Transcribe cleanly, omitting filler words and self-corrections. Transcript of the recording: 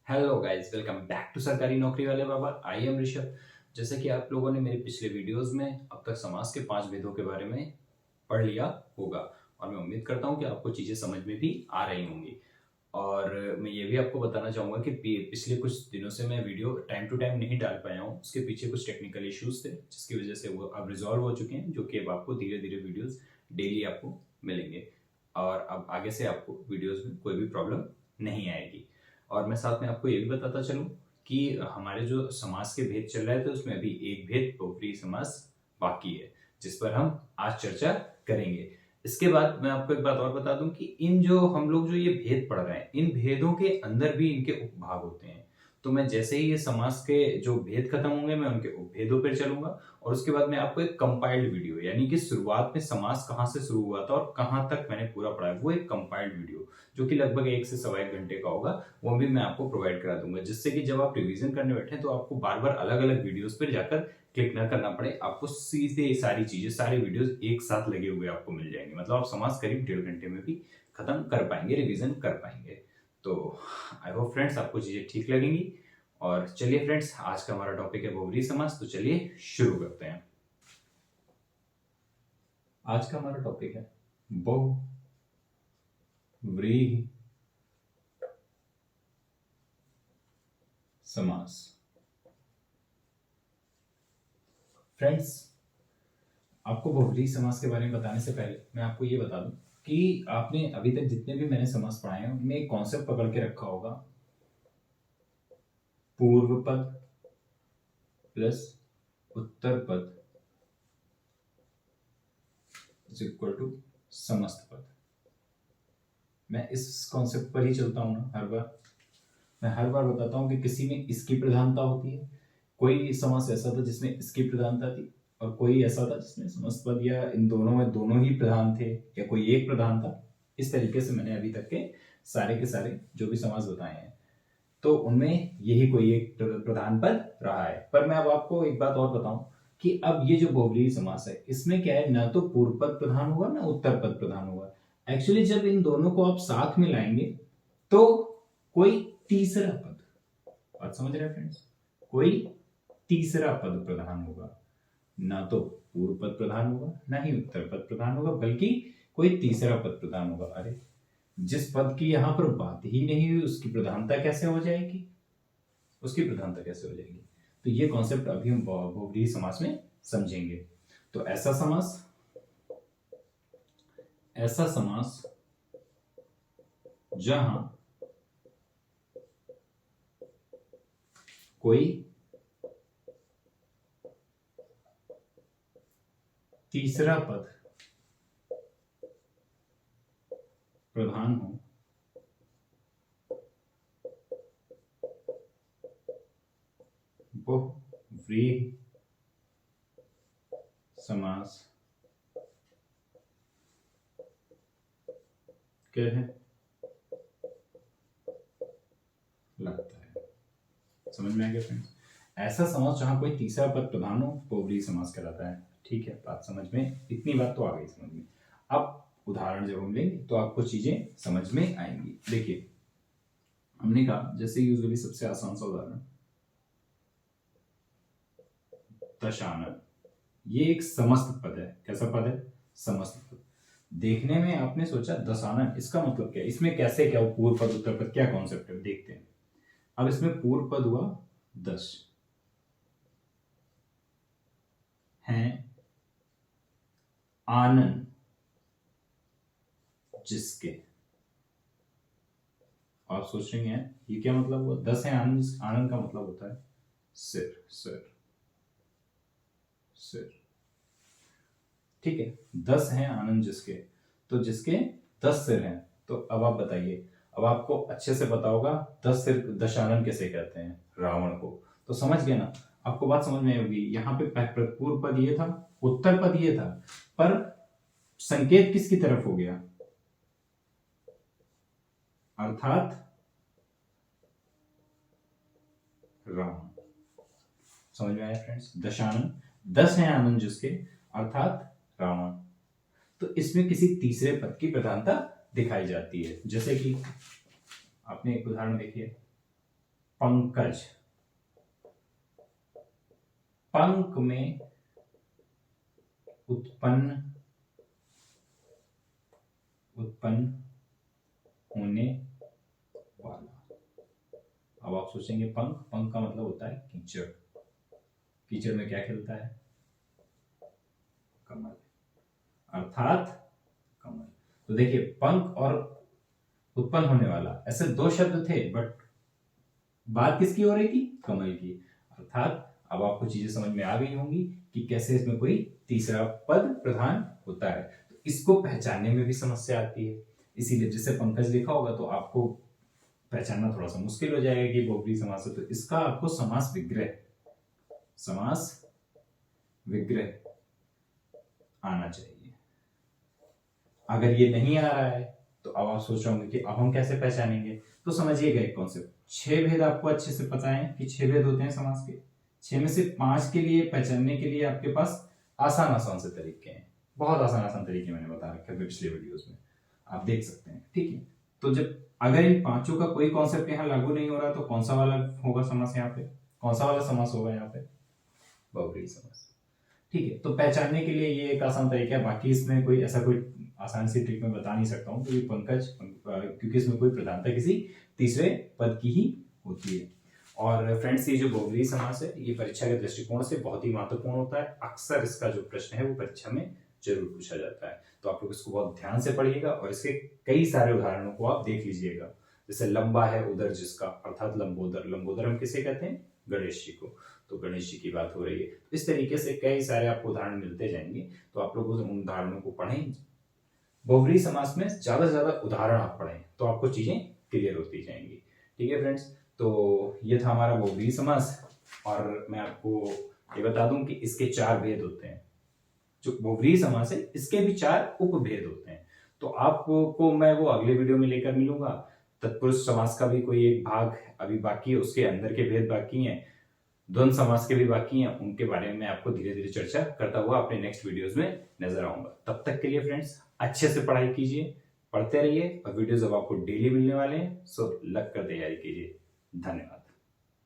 Hello guys, welcome back to सरकारी नौकरी वाले बाबा। I am Rishabh. जैसे कि आप लोगों ने मेरे पिछले वीडियोस में अब तक समाज के 5 भेदों के बारे में पढ़ लिया होगा और मैं उम्मीद करता हूं कि आपको चीजें समझ में भी आ रही होंगी। और मैं ये भी आपको बताना चाहूंगा कि पिछले कुछ दिनों से मैं वीडियो टाइम टू टाइम नहीं डाल पाया हूँ। उसके पीछे कुछ टेक्निकल इश्यूज थे जिसकी वजह से वो अब रिजॉल्व हो चुके हैं, जो कि अब आपको धीरे धीरे वीडियोस डेली आपको मिलेंगे और अब आगे से आपको वीडियोस में कोई भी प्रॉब्लम नहीं आएगी। और मैं साथ में आपको ये भी बताता चलूं कि हमारे जो समाज के भेद चल रहे थे उसमें अभी एक भेद पोपरी समाज बाकी है, जिस पर हम आज चर्चा करेंगे। इसके बाद मैं आपको एक बात और बता दूं कि इन जो हम लोग जो ये भेद पढ़ रहे हैं, इन भेदों के अंदर भी इनके उपभाग होते हैं। तो मैं जैसे ही ये समाज के जो भेद खत्म होंगे मैं उनके उपभेदों पर चलूंगा और उसके बाद मैं आपको एक कंपाइल्ड वीडियो, यानी कि शुरुआत में समाज कहाँ से शुरू हुआ था और कहाँ तक मैंने पूरा पढ़ा है, वो एक कंपाइल्ड वीडियो जो कि लगभग 1 से 1.25 घंटे का होगा, वो भी मैं आपको प्रोवाइड करा दूंगा, जिससे कि जब आप रिवीजन करने बैठे तो आपको बार बार अलग अलग वीडियोस पर जाकर क्लिक ना करना पड़े। आपको सीधे सारी चीजें, सारे वीडियोस एक साथ लगे हुए आपको मिल जाएंगे। मतलब आप समाज करीब 1.5 घंटे में भी खत्म कर पाएंगे, रिवीजन कर पाएंगे। तो आई होप फ्रेंड्स आपको चीजें ठीक लगेंगी। और चलिए फ्रेंड्स, आज का हमारा टॉपिक है बहुव्रीहि समास। तो चलिए शुरू करते हैं। आज का हमारा टॉपिक है बहुव्रीहि समास। फ्रेंड्स, आपको बहुव्रीहि समास के बारे में बताने से पहले मैं आपको ये बता दूं कि आपने अभी तक जितने भी मैंने समास पढ़ाए हैं उनमें एक कॉन्सेप्ट पकड़ के रखा होगा, पूर्व पद प्लस उत्तर पद इज इक्वल टू समस्त पद। मैं इस कॉन्सेप्ट पर ही चलता हूं ना हर बार। मैं हर बार बताता हूं कि किसी में इसकी प्रधानता होती है, कोई समास ऐसा था जिसमें इसकी प्रधानता थी, और कोई ऐसा था जिसमें समस्त पद या इन दोनों में दोनों ही प्रधान थे या कोई एक प्रधान था। इस तरीके से मैंने अभी तक के सारे जो भी समास बताए हैं, तो उनमें यही कोई एक प्रधान पद रहा है। पर मैं अब आपको एक बात और बताऊं कि अब ये जो बहुव्रीहि समास है, इसमें क्या है, ना तो पूर्व पद प्रधान होगा ना उत्तर पद प्रधान होगा। एक्चुअली जब इन दोनों को आप साथ में लाएंगे तो कोई तीसरा पद, बात समझ रहे हैं फ्रेंड्स, कोई तीसरा पद प्रधान होगा। ना तो पूर्व पद प्रधान होगा ना ही उत्तर पद प्रधान होगा, बल्कि कोई तीसरा पद प्रधान होगा। अरे, जिस पद की यहां पर बात ही नहीं हुई उसकी प्रधानता कैसे हो जाएगी, उसकी प्रधानता कैसे हो जाएगी? तो ये कॉन्सेप्ट अभी हम बहुव्रीहि समास में समझेंगे। तो ऐसा समास जहां कोई तीसरा पद प्रधान हो, बहुव्रीहि समास कहलाता है। समझ में आ गया फ्रेंड्स? ऐसा समास जहां कोई तीसरा पद प्रधान हो बहुव्रीहि समास कहलाता है। ठीक है, बात समझ में, इतनी बात तो आ गई समझ में। अब उदाहरण जब हम लेंगे तो आपको चीजें समझ में आएंगी। देखिए, हमने कहा जैसे यूजुअली सबसे आसान सा उदाहरण, दशानन। ये एक समस्त पद है। कैसा पद है? समस्त पद। देखने में आपने सोचा दशानन, इसका मतलब क्या है, इसमें कैसे क्या पूर्व पद उत्तर पद क्या कॉन्सेप्ट है, देखते हैं। अब इसमें पूर्व पद हुआ 10 हैं आनन जिसके। आप सोच रहे हैं ये क्या मतलब हुआ? 10 है आनन, आनन का मतलब होता है सिर, सिर, सिर। ठीक है, 10 हैं आनन जिसके, तो जिसके 10 सिर हैं। तो अब आप बताइए, अब आपको अच्छे से पता होगा 10 सिर दशानन कैसे कहते हैं, रावण को। तो समझ गए ना, आपको बात समझ में आएगी। यहाँ पे पूर्व पद ये था, उत्तर पद ये था, पर संकेत किसकी तरफ हो गया? अर्थात रावण। समझ में आया फ्रेंड्स? दशानन, 10 है आनंद जिसके, अर्थात रावण। तो इसमें किसी तीसरे पद की प्रधानता दिखाई जाती है। जैसे कि आपने एक उदाहरण देखिए, पंकज, पंक में उत्पन्न होने वाला। अब आप सोचेंगे पंख, पंख का मतलब होता है कीचड़, कीचड़ में क्या खिलता है? कमल, अर्थात कमल। तो देखिए पंख और उत्पन्न होने वाला, ऐसे दो शब्द थे बट बात किसकी हो रही थी? कमल की। अर्थात अब आपको चीजें समझ में आ गई होंगी कि कैसे इसमें कोई तीसरा पद प्रधान होता है। तो इसको पहचानने में भी समस्या आती है, इसीलिए जैसे पंकज लिखा होगा तो आपको पहचानना थोड़ा सा मुश्किल हो जाएगा कि बहुब्रीहि समास है। तो इसका आपको समास विग्रह आना चाहिए। अगर ये नहीं आ रहा है तो अब आप सोच रहे होंगे कि अब हम कैसे पहचानेंगे। तो समझिएगा एक कॉन्सेप्ट, 6 भेद आपको अच्छे से पता है कि 6 भेद होते हैं समास के। 6 में से 5 के लिए पहचानने के लिए आपके पास आसान से तरीके हैं, बहुत आसान तरीके मैंने बता रखे हैं पिछले वीडियोस में, आप देख सकते हैं। ठीक है, तो जब अगर इन पांचों का कोई कॉन्सेप्ट यहाँ लागू नहीं हो रहा तो कौन सा वाला होगा समास यहाँ पे? कौन सा वाला समास होगा यहाँ पे? बहुब्रीहि समास। ठीक है, तो पहचानने के लिए ये एक आसान तरीका है, बाकी इसमें कोई ऐसा कोई आसान सी ट्रिक मैं बता नहीं सकता हूँ क्योंकि पंकज क्योंकि इसमें कोई प्रधानता किसी तीसरे पद की ही होती है। और फ्रेंड्स ये जो बहुब्रीहि समास है ये परीक्षा के दृष्टिकोण से बहुत ही महत्वपूर्ण होता है। अक्सर इसका जो प्रश्न है वो परीक्षा में जरूर पूछा जाता है, तो आप लोग इसको बहुत ध्यान से पढ़िएगा और इसके कई सारे उदाहरणों को आप देख लीजिएगा। जैसे लंबा है उदर जिसका, अर्थात लंबोदर। लंबोदर हम किसे कहते हैं? गणेश जी को। तो गणेश जी की बात हो रही है। तो इस तरीके से कई सारे आपको उदाहरण मिलते जाएंगे, तो आप लोग उन उदाहरणों को पढ़ें। बहुब्रीहि समास में ज्यादा से ज्यादा उदाहरण आप पढ़ें तो आपको चीजें क्लियर होती जाएंगी। ठीक है फ्रेंड्स, तो ये था हमारा बहुब्रीहि समास। और मैं आपको ये बता दूं कि इसके 4 भेद होते हैं। जो बहुब्रीहि समास है इसके भी 4 उपभेद होते हैं, तो आपको मैं वो अगले वीडियो में लेकर मिलूंगा। तत्पुरुष समास का भी कोई एक भाग अभी बाकी है, उसके अंदर के भेद बाकी हैं, द्वंद्व समास के भी बाकी हैं, उनके बारे में मैं आपको धीरे धीरे चर्चा करता हुआ अपने नेक्स्ट वीडियोस में नजर आऊंगा। तब तक के लिए फ्रेंड्स अच्छे से पढ़ाई कीजिए, पढ़ते रहिए और वीडियोस अब आपको डेली मिलने वाले हैं, सो लग कर तैयारी कीजिए। धन्यवाद।